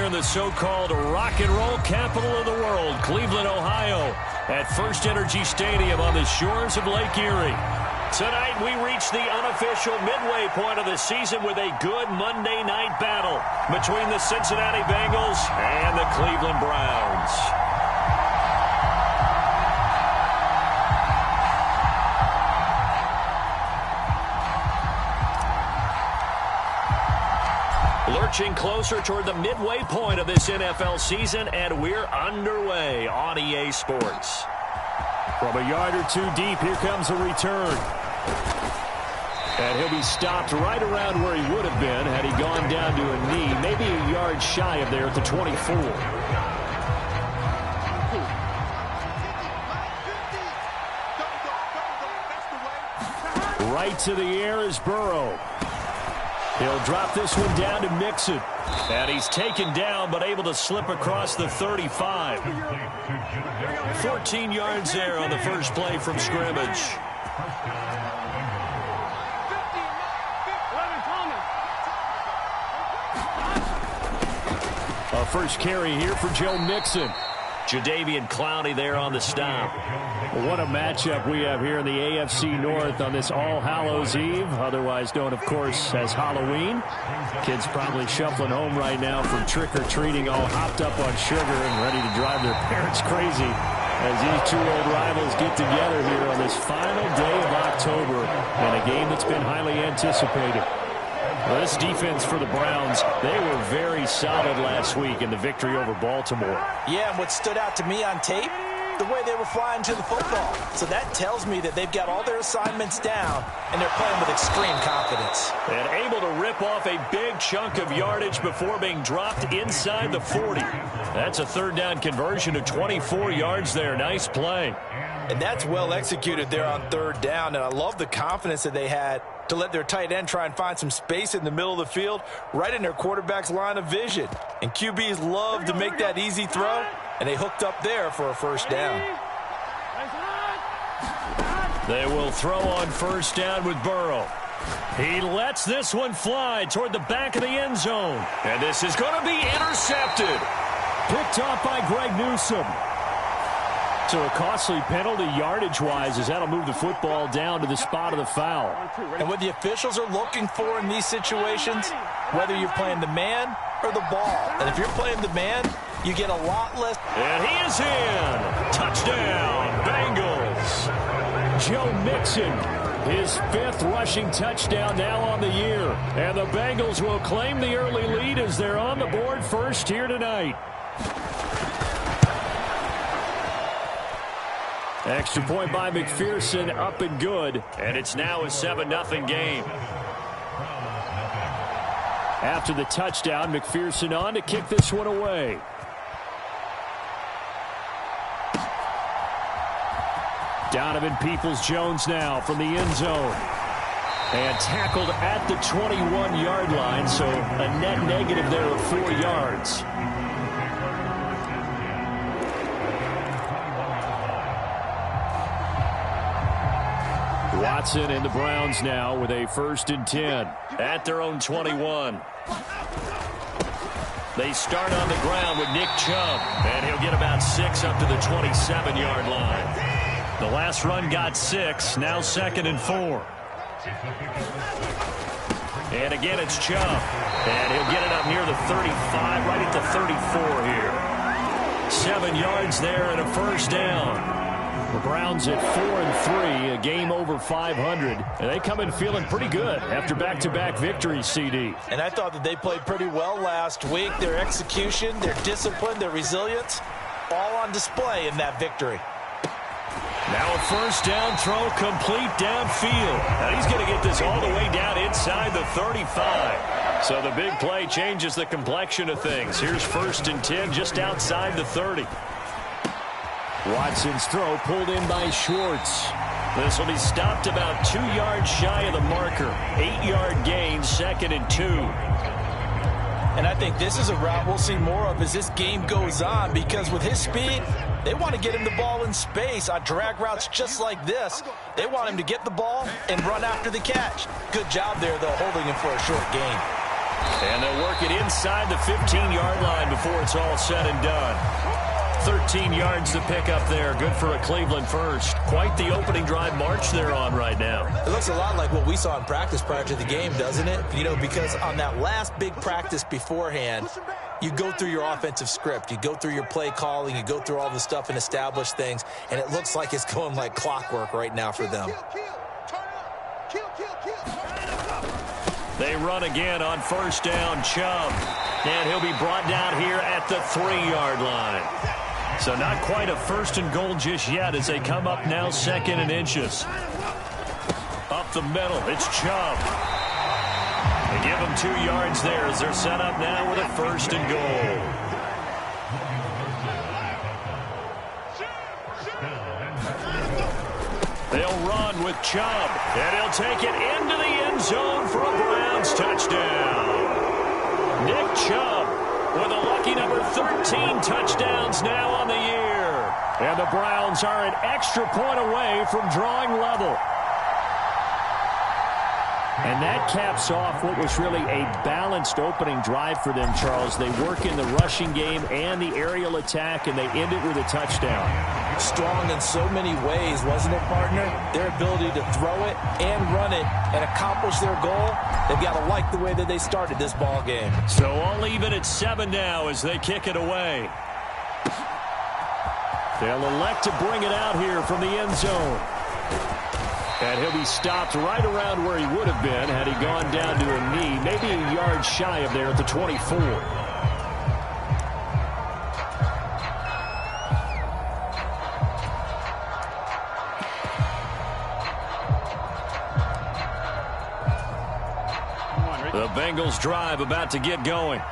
in the so-called rock and roll capital of the world, Cleveland, Ohio, at First Energy Stadium on the shores of Lake Erie. Tonight, we reach the unofficial midway point of the season with a good Monday night battle between the Cincinnati Bengals and the Cleveland Browns. Lurching closer toward the midway point of this NFL season, and we're underway on EA Sports. From a yard or two deep, here comes a return. And he'll be stopped right around where he would have been had he gone down to a knee, maybe a yard shy of there at the 24. Right to the air is Burrow. He'll drop this one down to Mixon. And he's taken down, but able to slip across the 35. 14 yards there on the first play from scrimmage. A first carry here for Joe Mixon. Jadeveon Clowney there on the stop. What a matchup we have here in the AFC North on this All Hallows Eve, otherwise known, of course, as Halloween. Kids probably shuffling home right now from trick-or-treating, all hopped up on sugar and ready to drive their parents crazy as these two old rivals get together here on this final day of October in a game that's been highly anticipated. Well, this defense for the Browns, they were very solid last week in the victory over Baltimore. Yeah, and what stood out to me on tape, the way they were flying to the football. So that tells me that they've got all their assignments down, and they're playing with extreme confidence. And able to rip off a big chunk of yardage before being dropped inside the 40. That's a third down conversion of 24 yards there. Nice play. And that's well executed there on third down, and I love the confidence that they had to let their tight end try and find some space in the middle of the field, right in their quarterback's line of vision. And QBs love to make that easy throw, and they hooked up there for a first down. They will throw on first down with Burrow. He lets this one fly toward the back of the end zone. And this is going to be intercepted. Picked off by Greg Newsome. So a costly penalty yardage-wise as that'll move the football down to the spot of the foul. And what the officials are looking for in these situations, whether you're playing the man or the ball. And if you're playing the man, you get a lot less. And he is in. Touchdown, Bengals. Joe Mixon, his 5th rushing touchdown now on the year. And the Bengals will claim the early lead as they're on the board first here tonight. Extra point by McPherson, up and good. And it's now a 7-0 game. After the touchdown, McPherson on to kick this one away. Donovan Peoples-Jones now from the end zone. And tackled at the 21-yard line, so a net negative there of 4 yards. Watson and the Browns now with a 1st and 10 at their own 21. They start on the ground with Nick Chubb, and he'll get about 6 up to the 27-yard line. The last run got 6, now 2nd and 4. And again, it's Chubb, and he'll get it up near the 35, right at the 34 here. 7 yards there and a first down. The Browns at 4-3, a game over 500, and they come in feeling pretty good after back-to-back victories, CD. And I thought that they played pretty well last week. Their execution, their discipline, their resilience, all on display in that victory. Now a first down throw complete downfield. Now he's going to get this all the way down inside the 35. So the big play changes the complexion of things. Here's 1st and 10 just outside the 30. Watson's throw pulled in by Schwartz. This will be stopped about 2 yards shy of the marker. 8-yard gain, 2nd and 2. And I think this is a route we'll see more of as this game goes on, because with his speed, they want to get him the ball in space on drag routes just like this. They want him to get the ball and run after the catch. Good job there, though, holding him for a short gain. And they'll work it inside the 15-yard line before it's all said and done. 13 yards to pick up there. Good for a Cleveland first. Quite the opening drive march they're on right now. It looks a lot like what we saw in practice prior to the game, doesn't it? You know, because on that last big practice beforehand, you go through your offensive script. You go through your play calling. You go through all the stuff and establish things. And it looks like it's going like clockwork right now for them. They run again on first down. Chubb. And he'll be brought down here at the 3-yard line. So not quite a first and goal just yet as they come up now 2nd and inches. Up the middle, it's Chubb. They give him 2 yards there as they're set up now with a 1st and goal. They'll run with Chubb, and he'll take it into the end zone for a Browns touchdown. Nick Chubb with a lucky number 13 touchdowns now on the year. And the Browns are an extra point away from drawing level. And that caps off what was really a balanced opening drive for them, Charles. They work in the rushing game and the aerial attack, and they end it with a touchdown. Strong in so many ways, wasn't it, partner? Their ability to throw it and run it and accomplish their goal, they've got to like the way that they started this ball game. So all even at 7 now as they kick it away. They'll elect to bring it out here from the end zone. And he'll be stopped right around where he would have been had he gone down to a knee, maybe a yard shy of there at the 24. The Bengals drive about to get going.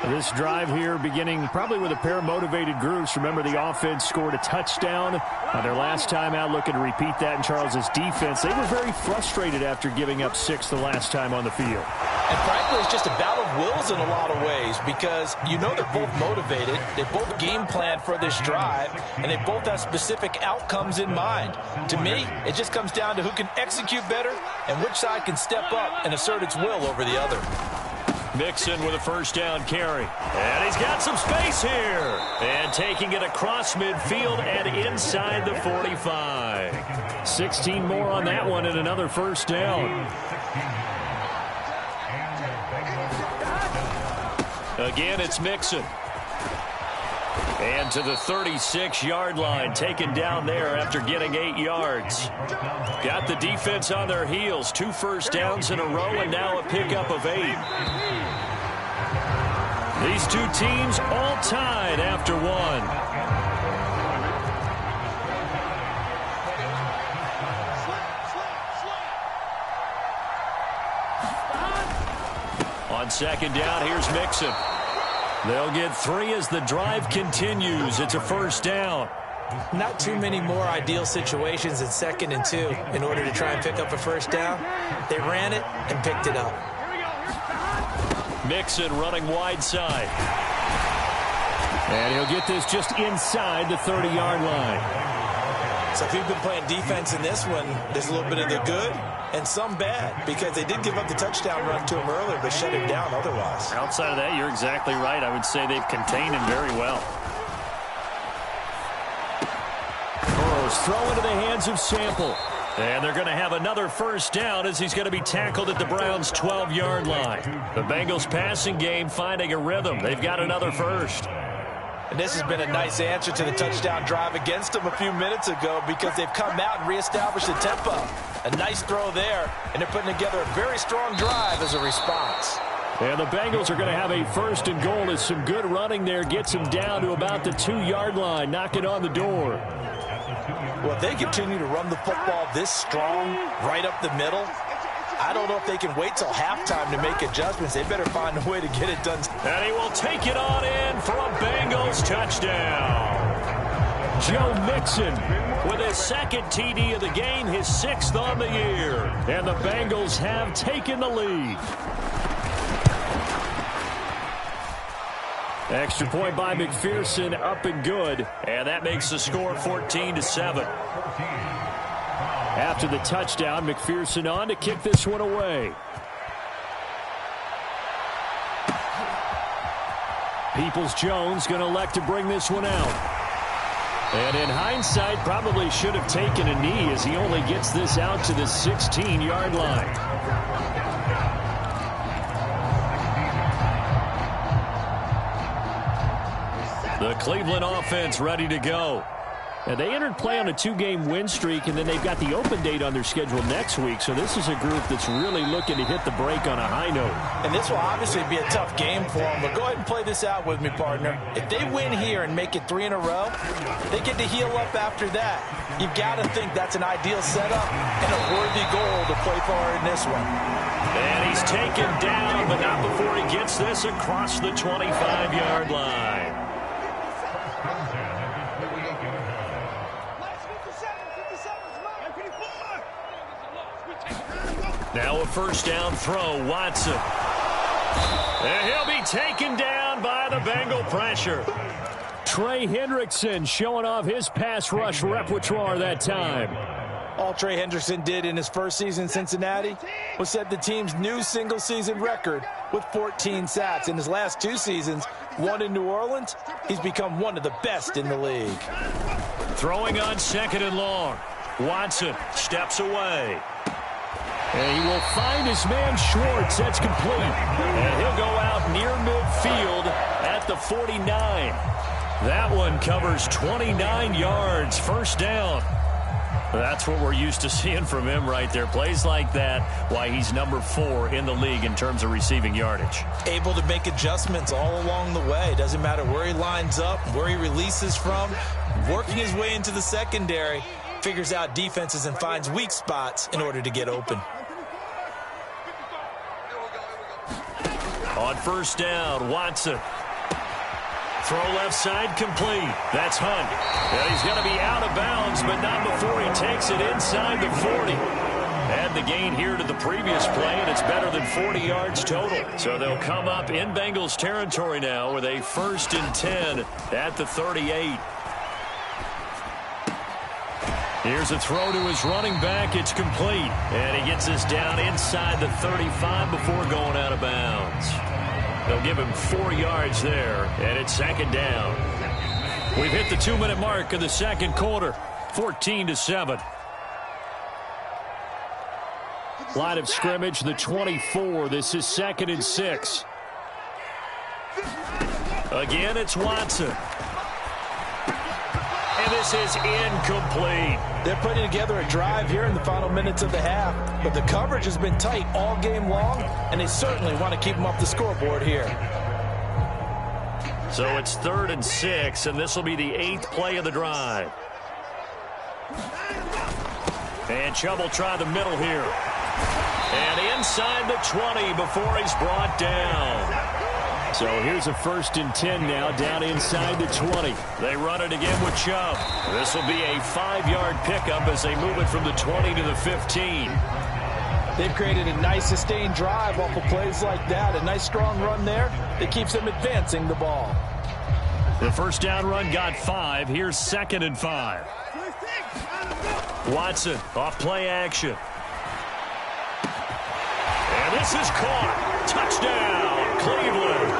This drive here beginning probably with a pair of motivated groups. Remember, the offense scored a touchdown on their last time out, looking to repeat that in Charles's defense. They were very frustrated after giving up 6 the last time on the field. And frankly, it's just a battle of wills in a lot of ways because you know they're both motivated. They both game plan for this drive, and they both have specific outcomes in mind. To me, it just comes down to who can execute better and which side can step up and assert its will over the other. Mixon with a first down carry. And he's got some space here. And taking it across midfield and inside the 45. 16 more on that one and another first down. Again, it's Mixon. And to the 36-yard line, taken down there after getting 8 yards. Got the defense on their heels. 2 first downs in a row and now a pickup of 8. These two teams all tied after 1. On second down, here's Mixon. They'll get 3 as the drive continues. It's a first down. Not too many more ideal situations in 2nd and 2 in order to try and pick up a first down. They ran it and picked it up. Mixon running wide side. And he'll get this just inside the 30-yard line. So if you've been playing defense in this one, there's a little bit of the good and some bad because they did give up the touchdown run to him earlier but shut him down otherwise. Outside of that, you're exactly right. I would say they've contained him very well. Burrows throw into the hands of Sample. And they're going to have another first down as he's going to be tackled at the Browns' 12-yard line. The Bengals passing game finding a rhythm. They've got another first. And this has been a nice answer to the touchdown drive against them a few minutes ago because they've come out and reestablished the tempo. A nice throw there, and they're putting together a very strong drive as a response. And the Bengals are going to have a first and goal as some good running there gets them down to about the 2-yard line, knocking on the door. Well, if they continue to run the football this strong, right up the middle, I don't know if they can wait till halftime to make adjustments. They better find a way to get it done. And he will take it on in for a Bengals touchdown. Joe Mixon with his 2nd TD of the game, his 6th on the year. And the Bengals have taken the lead. Extra point by McPherson, up and good. And that makes the score 14-7. After the touchdown, McPherson on to kick this one away. Peoples-Jones going to elect to bring this one out. And in hindsight, probably should have taken a knee as he only gets this out to the 16-yard line. The Cleveland offense ready to go. And they entered play on a 2-game win streak, and then they've got the open date on their schedule next week. So this is a group that's really looking to hit the break on a high note. And this will obviously be a tough game for them, but go ahead and play this out with me, partner. If they win here and make it 3 in a row, they get to heal up after that. You've got to think that's an ideal setup and a worthy goal to play for in this one. And he's taken down, but not before he gets this across the 25-yard line. Now a first down throw, Watson. And he'll be taken down by the Bengal pressure. Trey Hendrickson showing off his pass rush repertoire that time. All Trey Hendrickson did in his first season in Cincinnati was set the team's new single-season record with 14 sacks. In his last 2 seasons, one in New Orleans, he's become one of the best in the league. Throwing on 2nd and long. Watson steps away. And he will find his man Schwartz. That's complete. And he'll go out near midfield at the 49. That one covers 29 yards. First down. That's what we're used to seeing from him right there. Plays like that, why he's number 4 in the league in terms of receiving yardage. Able to make adjustments all along the way. Doesn't matter where he lines up, where he releases from. Working his way into the secondary. Figures out defenses and finds weak spots in order to get open. On first down, Watson. Throw left side complete. That's Hunt. And he's going to be out of bounds, but not before he takes it inside the 40. Add the gain here to the previous play, and it's better than 40 yards total. So they'll come up in Bengals territory now with a 1st and 10 at the 38. Here's a throw to his running back. It's complete. And he gets this down inside the 35 before going out of bounds. They'll give him 4 yards there, and it's 2nd down. We've hit the 2-minute mark of the second quarter, 14-7. Line of scrimmage, the 24. This is 2nd and 6. Again, it's Watson. And this is incomplete. They're putting together a drive here in the final minutes of the half, but the coverage has been tight all game long, and they certainly want to keep them off the scoreboard here. So it's 3rd and 6, and this will be the 8th play of the drive. And Chubb will try the middle here. And inside the 20 before he's brought down. So here's a 1st and 10 now, down inside the 20. They run it again with Chubb. This will be a 5-yard pickup as they move it from the 20 to the 15. They've created a nice sustained drive off of plays like that. A nice strong run there that keeps them advancing the ball. The first down run got 5. Here's 2nd and 5. Watson off play action. And this is caught. Touchdown, Cleveland.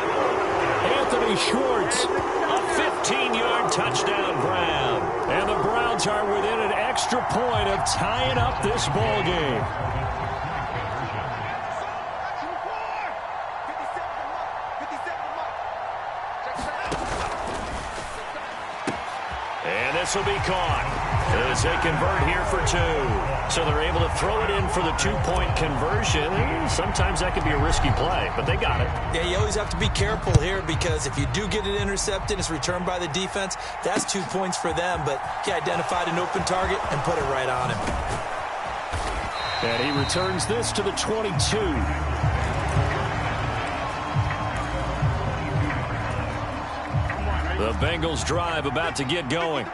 Anthony Schwartz, a 15-yard touchdown grab. And the Browns are within an extra point of tying up this ball game. And this will be caught as they convert here for 2. So they're able to throw it in for the 2-point conversion. Sometimes that can be a risky play, but they got it. Yeah, you always have to be careful here because if you do get it intercepted, it's returned by the defense, that's 2 points for them. But he identified an open target and put it right on him. And he returns this to the 22. The Bengals drive about to get going.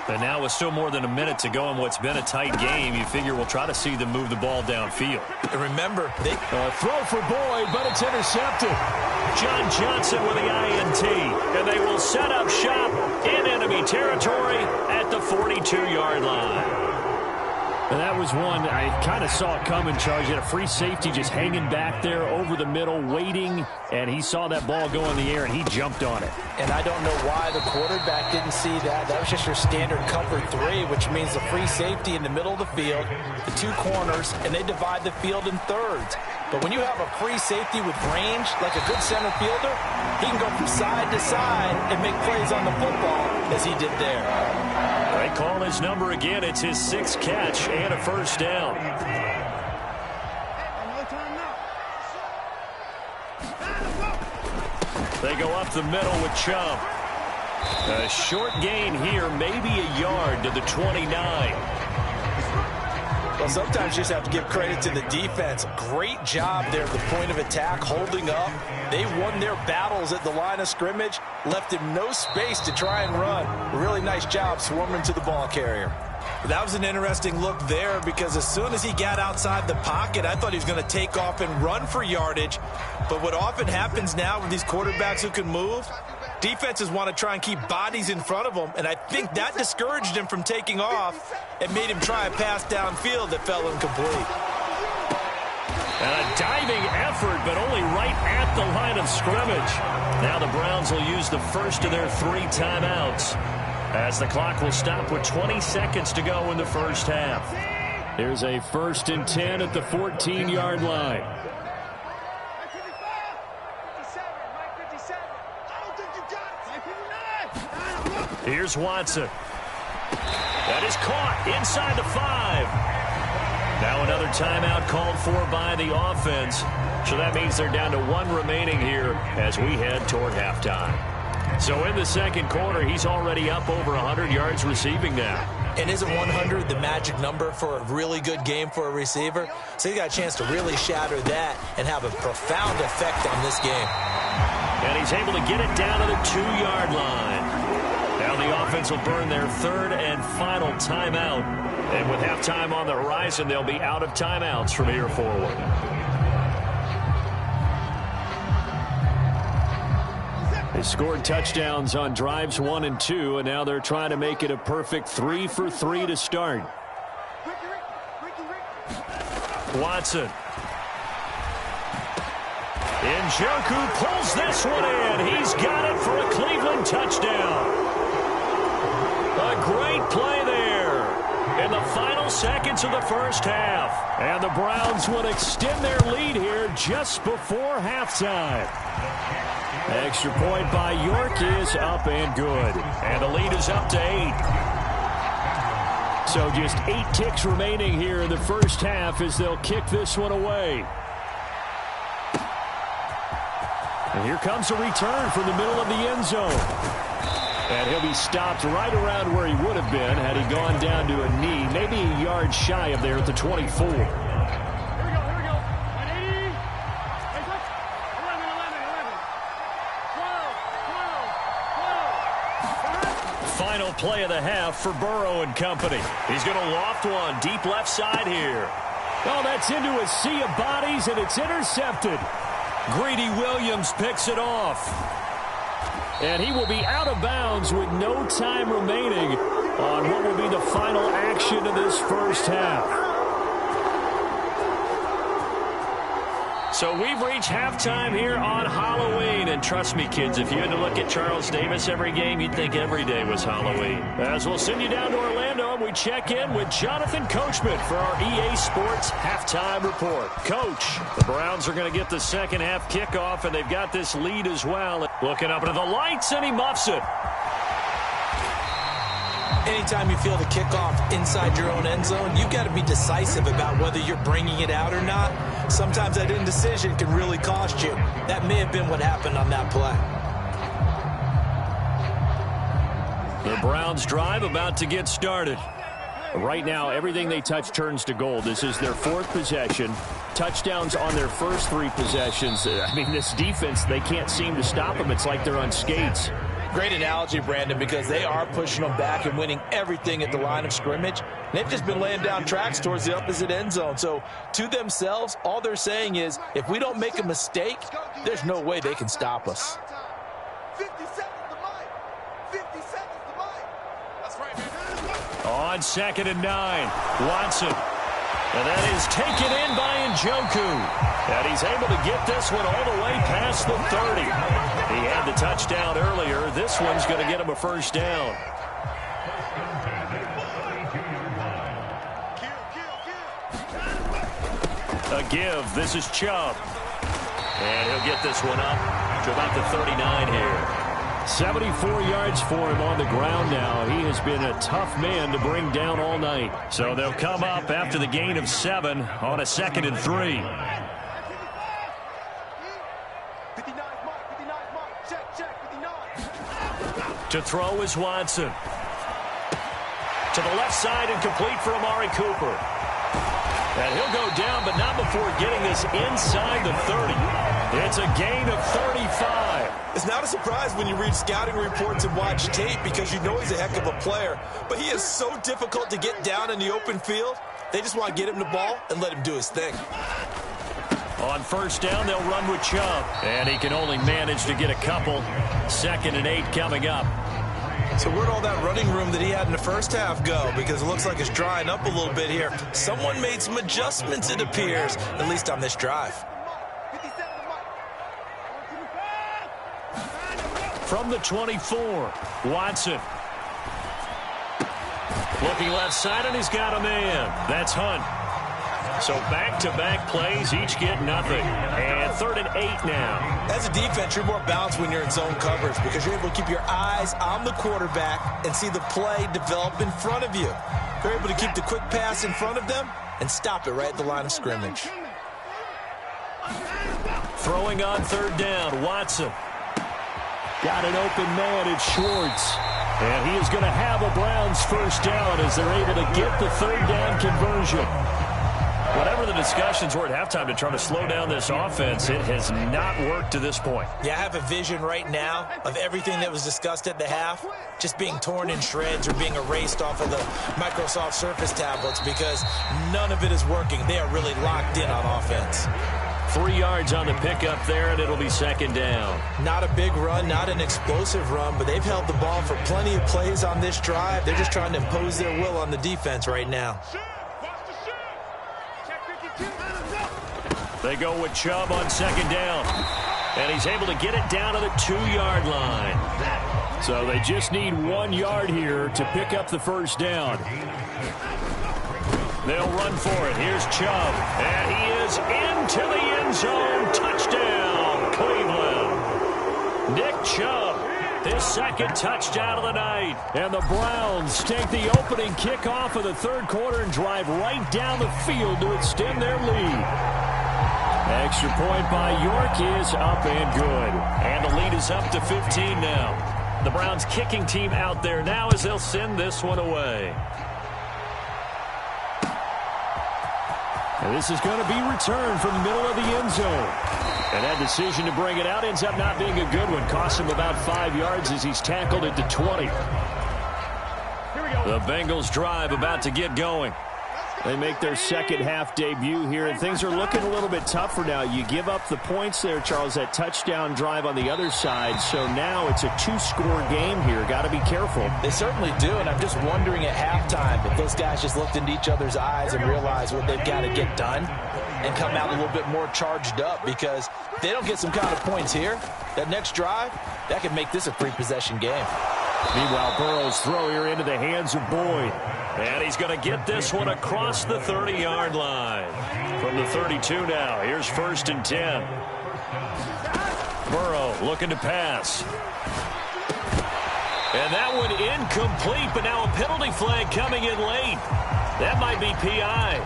And now with still more than a minute to go in what's been a tight game, you figure we'll try to see them move the ball downfield. And remember, they throw for Boyd, but it's intercepted. John Johnson with the INT. And they will set up shop in enemy territory at the 42-yard line. And that was one I kind of saw it coming, Charles. You had a free safety just hanging back there over the middle, waiting, and he saw that ball go in the air, and he jumped on it. And I don't know why the quarterback didn't see that. That was just your standard cover 3, which means the free safety in the middle of the field, the 2 corners, and they divide the field in thirds. But when you have a free safety with range, like a good center fielder, he can go from side to side and make plays on the football as he did there. They call his number again. It's his 6th catch and a first down. They go up the middle with Chubb. A short gain here, maybe a yard to the 29. Well, sometimes you just have to give credit to the defense. Great job there at the point of attack, holding up. They won their battles at the line of scrimmage, left him no space to try and run. Really nice job swarming to the ball carrier. That was an interesting look there because as soon as he got outside the pocket, I thought he was going to take off and run for yardage. But what often happens now with these quarterbacks who can move, defenses want to try and keep bodies in front of them, and I think that discouraged him from taking off and made him try a pass downfield that fell incomplete. And a diving effort, but only right at the line of scrimmage. Now the Browns will use the first of their 3 timeouts, as the clock will stop with 20 seconds to go in the first half. There's a 1st and 10 at the 14-yard line. Here's Watson. That is caught inside the 5. Now another timeout called for by the offense. So that means they're down to 1 remaining here as we head toward halftime. So in the second quarter, he's already up over 100 yards receiving now. And isn't 100 the magic number for a really good game for a receiver? So he got a chance to really shatter that and have a profound effect on this game. And he's able to get it down to the 2-yard line. Now the offense will burn their 3rd and final timeout. And with halftime on the horizon, they'll be out of timeouts from here forward. They scored touchdowns on drives 1 and 2, and now they're trying to make it a perfect 3 for 3 to start. Watson. Njoku pulls this one in. He's got it for a Cleveland touchdown. A great play there in the final seconds of the first half. And the Browns will extend their lead here just before halftime. Extra point by York is up and good. And the lead is up to 8. So just 8 ticks remaining here in the first half as they'll kick this one away. And here comes a return from the middle of the end zone. And he'll be stopped right around where he would have been had he gone down to a knee, maybe a yard shy of there at the 24. Final play of the half for Burrow and company. He's going to loft one deep left side here. Oh, that's into a sea of bodies, and it's intercepted. Greedy Williams picks it off. And he will be out of bounds with no time remaining on what will be the final action of this first half. So we've reached halftime here on Halloween. And trust me, kids, if you had to look at Charles Davis every game, you'd think every day was Halloween. As we'll send you down to Orlando, and we check in with Jonathan Coachman for our EA Sports Halftime Report. Coach, the Browns are going to get the second half kickoff, and they've got this lead as well. Looking up into the lights, and he muffs it. Anytime you feel the kickoff inside your own end zone, you've got to be decisive about whether you're bringing it out or not. Sometimes that indecision can really cost you. That may have been what happened on that play. The Browns drive about to get started. Right now, everything they touch turns to gold. This is their 4th possession. Touchdowns on their first 3 possessions. I mean, this defense, they can't seem to stop them. It's like they're on skates. Great analogy, Brandon, because they are pushing them back and winning everything at the line of scrimmage. They've just been laying down tracks towards the opposite end zone. So to themselves, all they're saying is, if we don't make a mistake, there's no way they can stop us. 50 seconds to mine. 50 seconds to mine. That's right, man. On 2nd and 9, Watson. And that is taken in by Njoku. And he's able to get this one all the way past the 30. He had the touchdown earlier. This one's going to get him a first down. A give. This is Chubb. And he'll get this one up to about the 39 here. 74 yards for him on the ground now. He has been a tough man to bring down all night. So they'll come up after the gain of 7 on a 2nd and 3. To throw is Watson. To the left side and complete for Amari Cooper. And he'll go down, but not before getting this inside the 30. It's a gain of 35. It's not a surprise when you read scouting reports and watch tape because you know he's a heck of a player. But he is so difficult to get down in the open field. They just want to get him the ball and let him do his thing. On first down, they'll run with Chubb. And he can only manage to get a couple. 2nd and 8 coming up. So where'd all that running room that he had in the first half go? Because it looks like it's drying up a little bit here. Someone made some adjustments, it appears, at least on this drive. From the 24, Watson. Looking left side, and he's got a man. That's Hunt. So back-to-back plays, each get nothing. And 3rd and 8 now. As a defense, you're more balanced when you're in zone coverage because you're able to keep your eyes on the quarterback and see the play develop in front of you. You're able to keep the quick pass in front of them and stop it right at the line of scrimmage. Throwing on 3rd down, Watson. Got an open man, it's Schwartz. And he is going to have a Browns first down as they're able to get the 3rd down conversion. Whatever the discussions were at halftime to try to slow down this offense, it has not worked to this point. Yeah, I have a vision right now of everything that was discussed at the half just being torn in shreds or being erased off of the Microsoft Surface tablets because none of it is working. They are really locked in on offense. 3 yards on the pickup there, and it'll be 2nd down. Not a big run, not an explosive run, but they've held the ball for plenty of plays on this drive. They're just trying to impose their will on the defense right now. They go with Chubb on 2nd down. And he's able to get it down to the 2-yard line. So they just need 1 yard here to pick up the first down. They'll run for it. Here's Chubb. And he is into the end zone. Touchdown, Cleveland. Nick Chubb, his 2nd touchdown of the night. And the Browns take the opening kickoff of the 3rd quarter and drive right down the field to extend their lead. Extra point by York is up and good. And the lead is up to 15 now. The Browns kicking team out there now as they'll send this one away. And this is going to be returned from the middle of the end zone. And that decision to bring it out ends up not being a good one. Costs him about 5 yards as he's tackled at the 20. The Bengals drive about to get going. They make their 2nd half debut here, and things are looking a little bit tougher now. You give up the points there, Charles, that touchdown drive on the other side. So now it's a 2-score game here. Got to be careful. They certainly do, and I'm just wondering at halftime if those guys just looked into each other's eyes and realized what they've got to get done and come out a little bit more charged up, because if they don't get some kind of points here, that next drive, that could make this a 3-possession game. Meanwhile, Burrow's throw here into the hands of Boyd. And he's going to get this one across the 30-yard line. From the 32 now, here's 1st and 10. Burrow looking to pass. And that one incomplete, but now a penalty flag coming in late. That might be PI.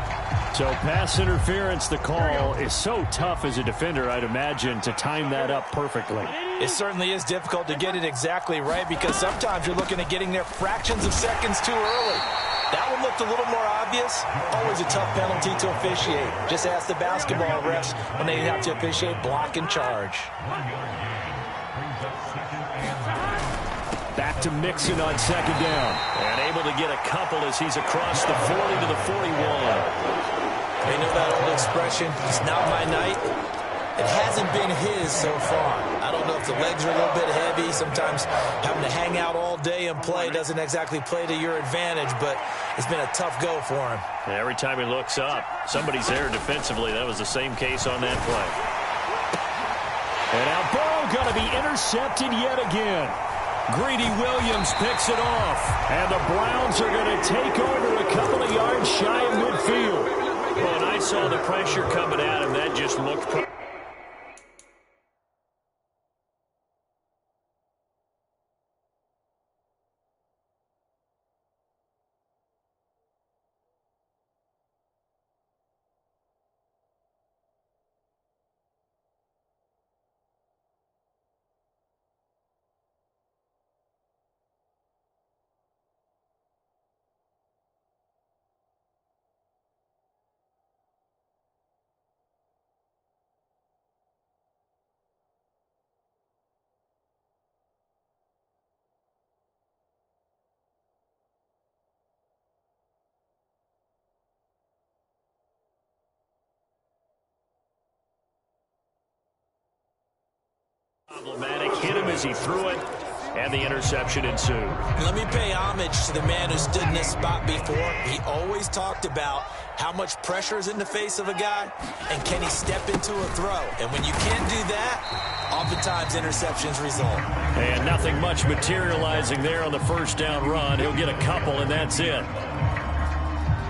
So pass interference, the call is so tough as a defender, I'd imagine, to time that up perfectly. It certainly is difficult to get it exactly right because sometimes you're looking at getting there fractions of seconds too early. That one looked a little more obvious. Always a tough penalty to officiate. Just ask the basketball refs when they have to officiate block and charge. Back to Mixon on 2nd down. And able to get a couple as he's across the 40 to the 41. They know that old expression, it's not my night. It hasn't been his so far. I don't know if the legs are a little bit heavy. Sometimes having to hang out all day and play doesn't exactly play to your advantage, but it's been a tough go for him. Every time he looks up, somebody's there defensively. That was the same case on that play. And now ball going to be intercepted yet again. Greedy Williams picks it off. And the Browns are going to take over a couple of yards shy of midfield. Well, and I saw the pressure coming at him. That just looked... Problematic, hit him as he threw it, and the interception ensued. Let me pay homage to the man who stood in this spot before. He always talked about how much pressure is in the face of a guy, and can he step into a throw. And when you can't do that, oftentimes interceptions result. And nothing much materializing there on the first down run. He'll get a couple, and that's it.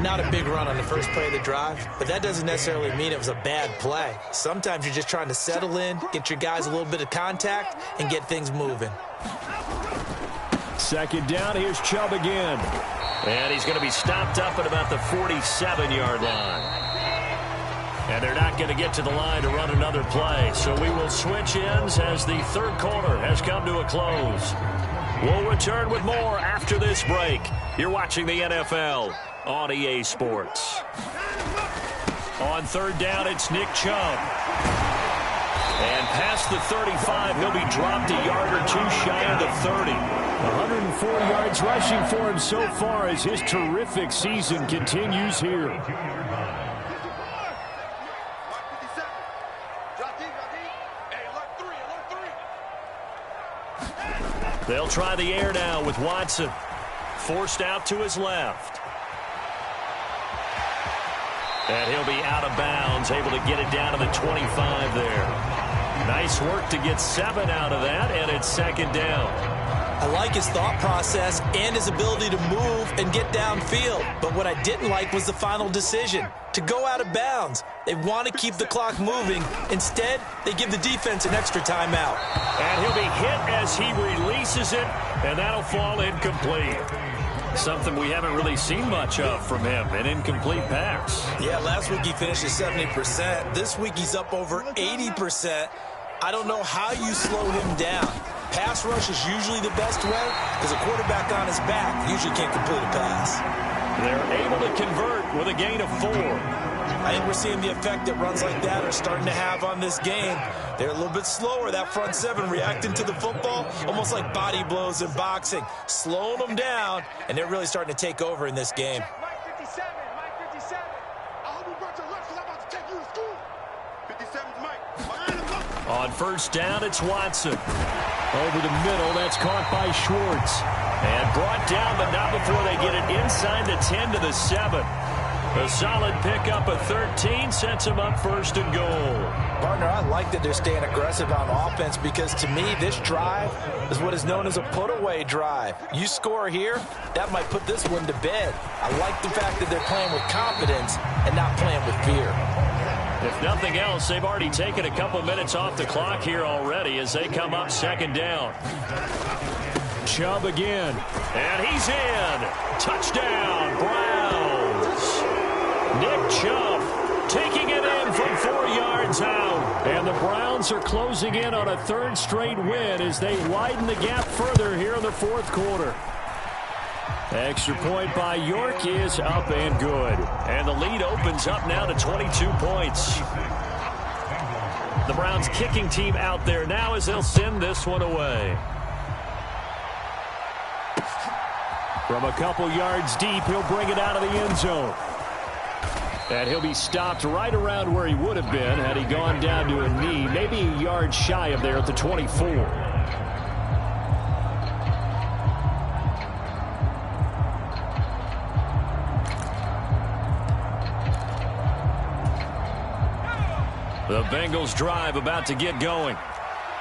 Not a big run on the first play of the drive, but that doesn't necessarily mean it was a bad play. Sometimes you're just trying to settle in, get your guys a little bit of contact, and get things moving. Second down, here's Chubb again. And he's going to be stopped up at about the 47-yard line. And they're not going to get to the line to run another play, so we will switch ends as the third quarter has come to a close. We'll return with more after this break. You're watching the NFL on EA Sports. On third down, it's Nick Chubb. And past the 35, he'll be dropped a yard or two shy of the 30. 104 yards rushing for him so far as his terrific season continues here. They'll try the air now with Watson. Forced out to his left. And he'll be out of bounds, able to get it down to the 25 there. Nice work to get 7 out of that, and it's second down. I like his thought process and his ability to move and get downfield. But what I didn't like was the final decision, to go out of bounds. They want to keep the clock moving. Instead, they give the defense an extra timeout. And he'll be hit as he releases it, and that'll fall incomplete. Something we haven't really seen much of from him, an incomplete pass. Yeah, last week he finished at 70%. This week he's up over 80%. I don't know how you slow him down. Pass rush is usually the best way because a quarterback on his back usually can't complete a pass. They're able to convert with a gain of 4. I think we're seeing the effect that runs like that are starting to have on this game. They're a little bit slower, that front seven, reacting to the football, almost like body blows in boxing, slowing them down, and they're really starting to take over in this game. Mike 57, Mike 57. I hope you brought your lunch because I'm about to take you to school. 57's Mike. On first down, it's Watson. Over the middle, that's caught by Schwartz. And brought down, but not before they get it inside the 10 to the 7. A solid pickup of 13 sets him up first and goal. Partner, I like that they're staying aggressive on offense because to me, this drive is what is known as a put-away drive. You score here, that might put this one to bed. I like the fact that they're playing with confidence and not playing with fear. If nothing else, they've already taken a couple minutes off the clock here already as they come up second down. Chubb again, and he's in. Touchdown, Browns. Nick Chubb taking it in from 4 yards out. And the Browns are closing in on a third straight win as they widen the gap further here in the fourth quarter. Extra point by York is up and good. And the lead opens up now to 22 points. The Browns kicking team out there now as they'll send this one away. From a couple yards deep, he'll bring it out of the end zone. And he'll be stopped right around where he would have been had he gone down to a knee, maybe a yard shy of there at the 24. The Bengals drive about to get going.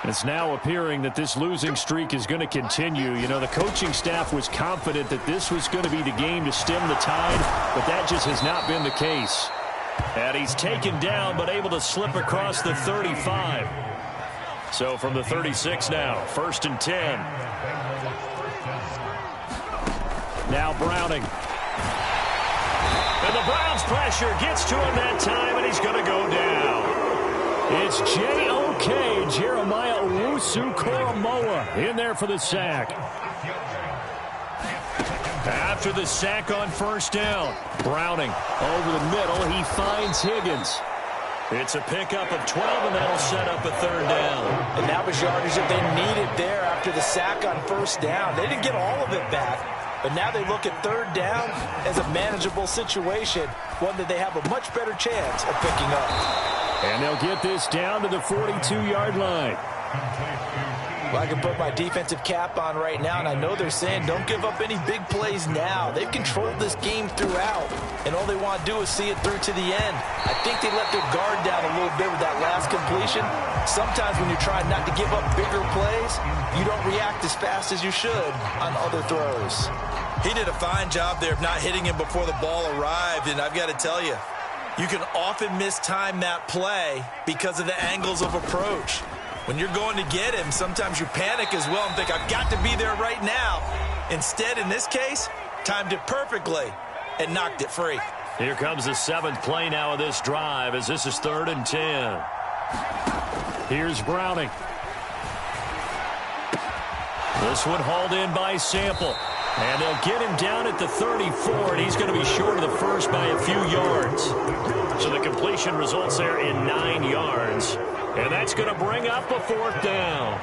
It's now appearing that this losing streak is going to continue. You know, the coaching staff was confident that this was going to be the game to stem the tide, but that just has not been the case. And he's taken down, but able to slip across the 35. So from the 36 now, 1st and 10. Now Browning. And the Browns' pressure gets to him that time, and he's going to go down. It's J.O.K. Jeremiah Owusu-Koramoah in there for the sack. After the sack on 1st down, Browning over the middle. He finds Higgins. It's a pickup of 12, and that'll set up a 3rd down. And that was yardage that they needed there after the sack on 1st down. They didn't get all of it back, but now they look at 3rd down as a manageable situation, one that they have a much better chance of picking up. And they'll get this down to the 42-yard line. Well, I can put my defensive cap on right now, and I know they're saying don't give up any big plays now. They've controlled this game throughout, and all they want to do is see it through to the end. I think they let their guard down a little bit with that last completion. Sometimes when you're trying not to give up bigger plays, you don't react as fast as you should on other throws. He did a fine job there of not hitting him before the ball arrived, and I've got to tell you, you can often mistime that play because of the angles of approach. When you're going to get him, sometimes you panic as well and think, I've got to be there right now. Instead, in this case, timed it perfectly and knocked it free. Here comes the 7th play now of this drive as this is 3rd and 10. Here's Browning. This one hauled in by Sample. And they'll get him down at the 34, and he's going to be short of the first by a few yards. So the completion results there in 9 yards. And that's going to bring up a 4th down.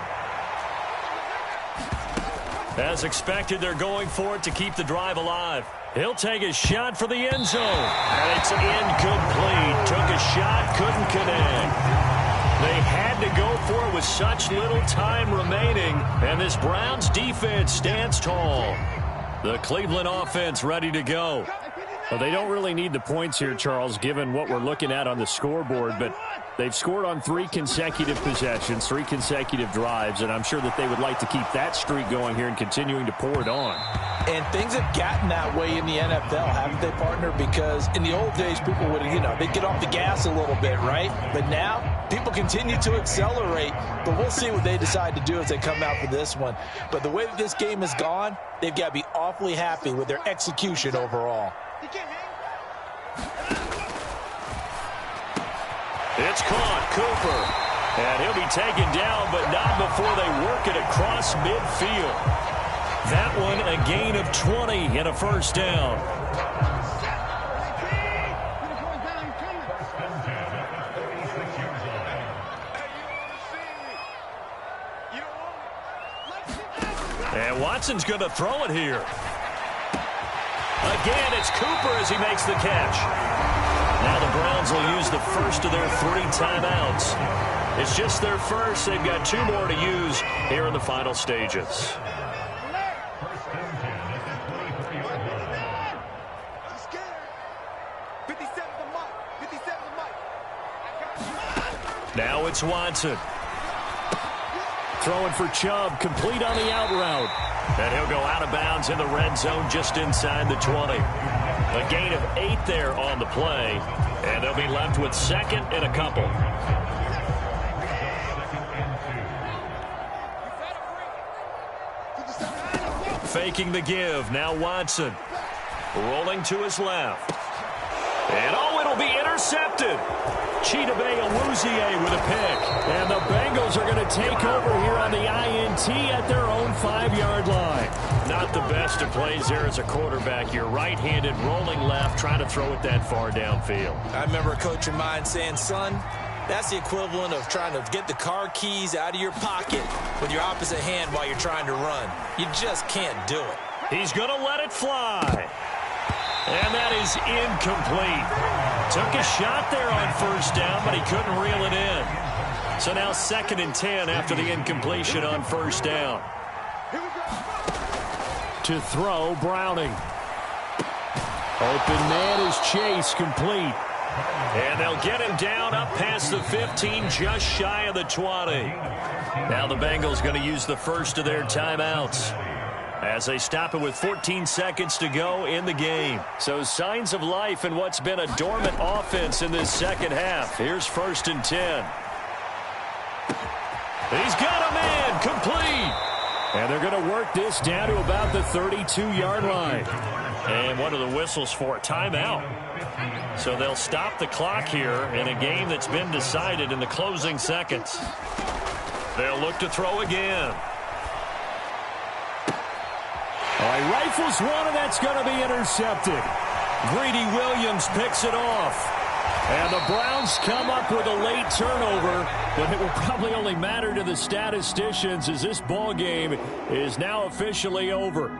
As expected, they're going for it to keep the drive alive. He'll take a shot for the end zone. And it's incomplete. Took a shot, couldn't connect. They had to go for it with such little time remaining. And this Browns defense stands tall. The Cleveland offense ready to go. Well, they don't really need the points here, Charles, given what we're looking at on the scoreboard. But they've scored on 3 consecutive possessions, 3 consecutive drives. And I'm sure that they would like to keep that streak going here and continuing to pour it on. And things have gotten that way in the NFL, haven't they, partner? Because in the old days, people would, they'd get off the gas a little bit, right? But now, people continue to accelerate. But we'll see what they decide to do as they come out for this one. But the way that this game has gone, they've got to be awfully happy with their execution overall. It's caught, Cooper. And he'll be taken down, but not before they work it across midfield. That one a gain of 20 and a 1st down. And Watson's going to throw it here. Again, it's Cooper as he makes the catch. Now the Browns will use the first of their 3 timeouts. It's just their first. They've got 2 more to use here in the final stages. Now it's Watson. Throwing for Chubb, complete on the out route. And he'll go out of bounds in the red zone just inside the 20. A gain of 8 there on the play. And they'll be left with 2nd and a couple. Faking the give. Now Watson. Rolling to his left. And it'll be intercepted. Chidobe Awuzie with a pick. And the Bengals are going to take over here on the INT at their own 5-yard line. Not the best of plays there as a quarterback. You're right-handed, rolling left, trying to throw it that far downfield. I remember a coach of mine saying, son, that's the equivalent of trying to get the car keys out of your pocket with your opposite hand while you're trying to run. You just can't do it. He's going to let it fly. And that is incomplete. Took a shot there on first down, but he couldn't reel it in. So now 2nd and 10 after the incompletion on first down. To throw, Browning. Open man is Chase, complete. And they'll get him down up past the 15, just shy of the 20. Now the Bengals going to use the first of their timeouts as they stop it with 14 seconds to go in the game. So signs of life in what's been a dormant offense in this second half. Here's 1st and 10. He's got him in, complete. And they're going to work this down to about the 32-yard line. And what are the whistles for? Timeout. So they'll stop the clock here in a game that's been decided in the closing seconds. They'll look to throw again. All right, rifles one, and that's going to be intercepted. Greedy Williams picks it off. And the Browns come up with a late turnover, but it will probably only matter to the statisticians as this ball game is now officially over.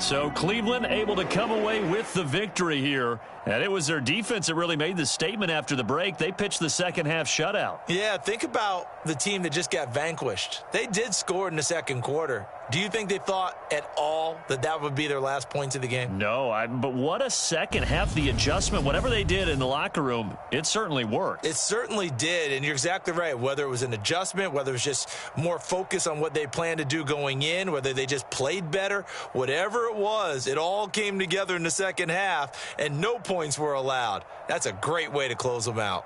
So Cleveland able to come away with the victory here. And it was their defense that really made the statement after the break. They pitched the second half shutout. Yeah, think about the team that just got vanquished. They did score in the second quarter. Do you think they thought at all that that would be their last points of the game? No, but what a second half. The adjustment, whatever they did in the locker room, it certainly worked. It certainly did, and you're exactly right. Whether it was an adjustment, whether it was just more focus on what they planned to do going in, whether they just played better, whatever it was, it all came together in the second half, and no points were allowed. That's a great way to close them out.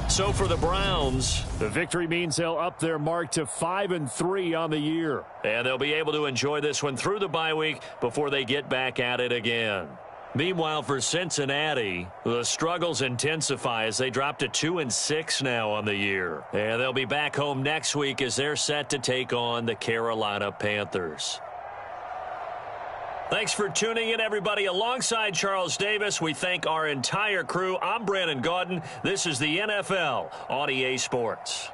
So for the Browns, the victory means they'll up their mark to 5-3 on the year. And they'll be able to enjoy this one through the bye week before they get back at it again. Meanwhile, for Cincinnati, the struggles intensify as they drop to 2-6 now on the year. And they'll be back home next week as they're set to take on the Carolina Panthers. Thanks for tuning in, everybody. Alongside Charles Davis, we thank our entire crew. I'm Brandon Gaudin. This is the NFL on EA Sports.